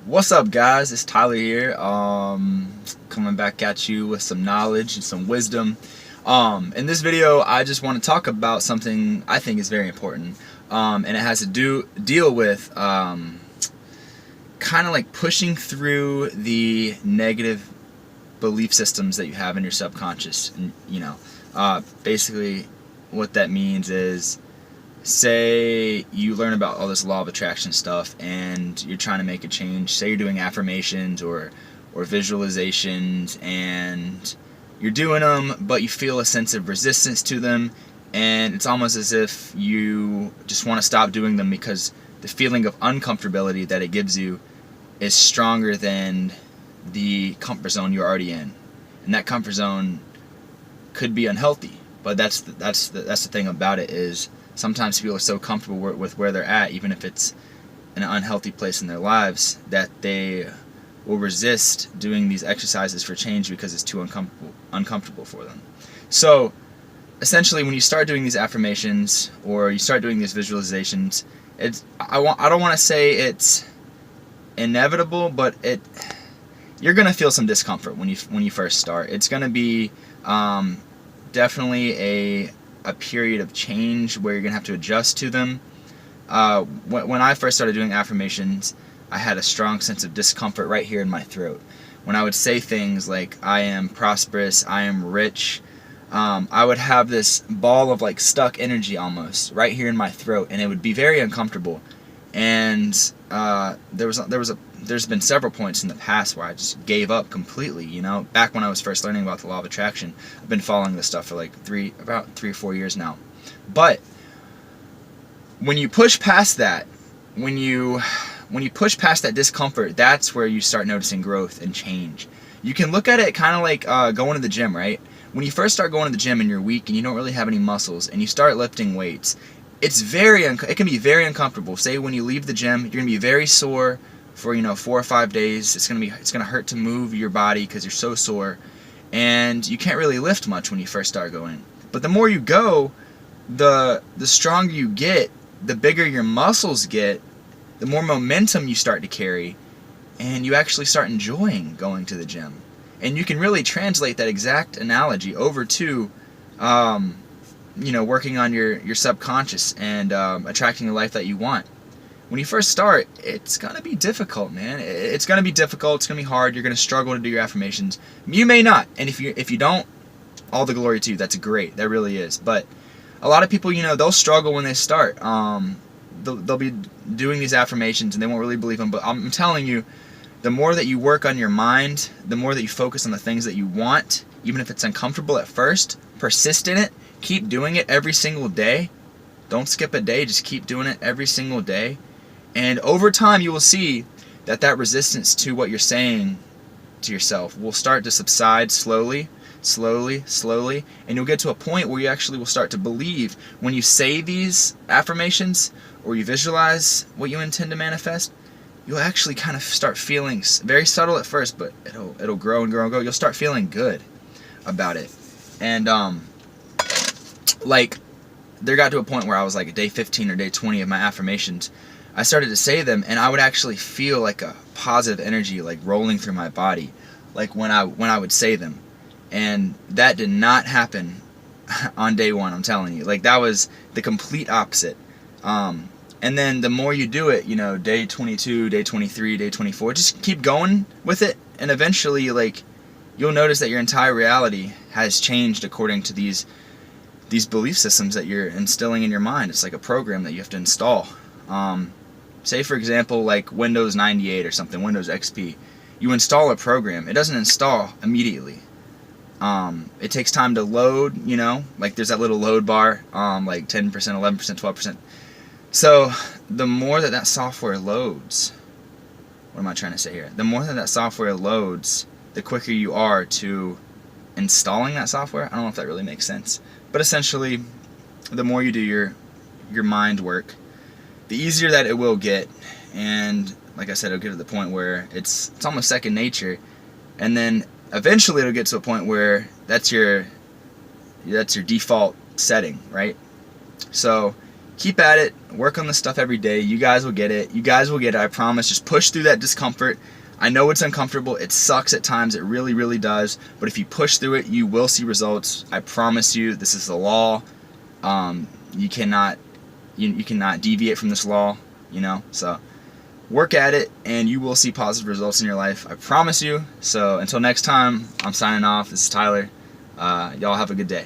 What's up, guys? It's Tyler here. Coming back at you with some knowledge and some wisdom. In this video, I just want to talk about something I think is very important, and it has to deal with kind of like pushing through the negative belief systems that you have in your subconscious. And basically, what that means is, say you learn about all this law of attraction stuff and you're trying to make a change. Say you're doing affirmations or visualizations, and you're doing them but you feel a sense of resistance to them, and it's almost as if you just want to stop doing them because the feeling of uncomfortability that it gives you is stronger than the comfort zone you're already in. And that comfort zone could be unhealthy, but that's the thing about it is sometimes people are so comfortable with where they're at, even if it's an unhealthy place in their lives, that they will resist doing these exercises for change because it's too uncomfortable for them. So essentially, when you start doing these affirmations or you start doing these visualizations, I don't want to say it's inevitable, but you're gonna feel some discomfort when you first start. It's gonna be definitely a period of change where you're gonna have to adjust to them. When I first started doing affirmations, I had a strong sense of discomfort right here in my throat. When I would say things like "I am prosperous," "I am rich," I would have this ball of like stuck energy almost right here in my throat, and it would be very uncomfortable. And there's been several points in the past where I just gave up completely. Back when I was first learning about the law of attraction, I've been following this stuff for like about 3 or 4 years now. But when you push past that, when you push past that discomfort, that's where you start noticing growth and change. You can look at it kind of like going to the gym, right? When you first start going to the gym and you're weak and you don't really have any muscles and you start lifting weights, it can be very uncomfortable. Say when you leave the gym, you're gonna be very sore for 4 or 5 days. It's gonna hurt to move your body because you're so sore, and you can't really lift much when you first start going. But the more you go, the stronger you get, the bigger your muscles get, the more momentum you start to carry, and you actually start enjoying going to the gym. And you can really translate that exact analogy over to working on your subconscious and attracting the life that you want. When you first start, it's going to be difficult, man. It's going to be difficult. It's going to be hard. You're going to struggle to do your affirmations. You may not. And if you don't, all the glory to you. That's great. That really is. But a lot of people, they'll struggle when they start. They'll be doing these affirmations and they won't really believe them. But I'm telling you, the more that you work on your mind, the more that you focus on the things that you want, even if it's uncomfortable at first, persist in it. Keep doing it every single day. Don't skip a day. Just keep doing it every single day. And over time, you will see that resistance to what you're saying to yourself will start to subside slowly, and you'll get to a point where you actually will start to believe when you say these affirmations or you visualize what you intend to manifest. You'll actually kind of start feeling very subtle at first, but it'll grow and grow and grow. You'll start feeling good about it. And there got to a point where I was like day 15 or day 20 of my affirmations. I started to say them, and I would actually feel like a positive energy like rolling through my body, like when I would say them. And that did not happen on day 1. I'm telling you, like that was the complete opposite. And then the more you do it, day 22, day 23, day 24, just keep going with it, and eventually, like, you'll notice that your entire reality has changed according to these belief systems that you're instilling in your mind. It's like a program that you have to install. Say, for example, like Windows 98 or something, Windows XP. You install a program. It doesn't install immediately. It takes time to load, like there's that little load bar, like 10%, 11%, 12%. So the more that software loads, what am I trying to say here? The more that software loads, the quicker you are to installing that software. I don't know if that really makes sense. But essentially, the more you do your mind work, the easier that it will get. And like I said, it'll get to the point where it's almost second nature. And then eventually it'll get to a point where that's your default setting, right? So keep at it. Work on this stuff every day. You guys will get it. You guys will get it. I promise. Just push through that discomfort. I know it's uncomfortable. It sucks at times. It really, really does. But if you push through it, you will see results. I promise you. This is the law. You cannot deviate from this law. You know. So work at it, and you will see positive results in your life. I promise you. So until next time, I'm signing off. This is Tyler. Y'all have a good day.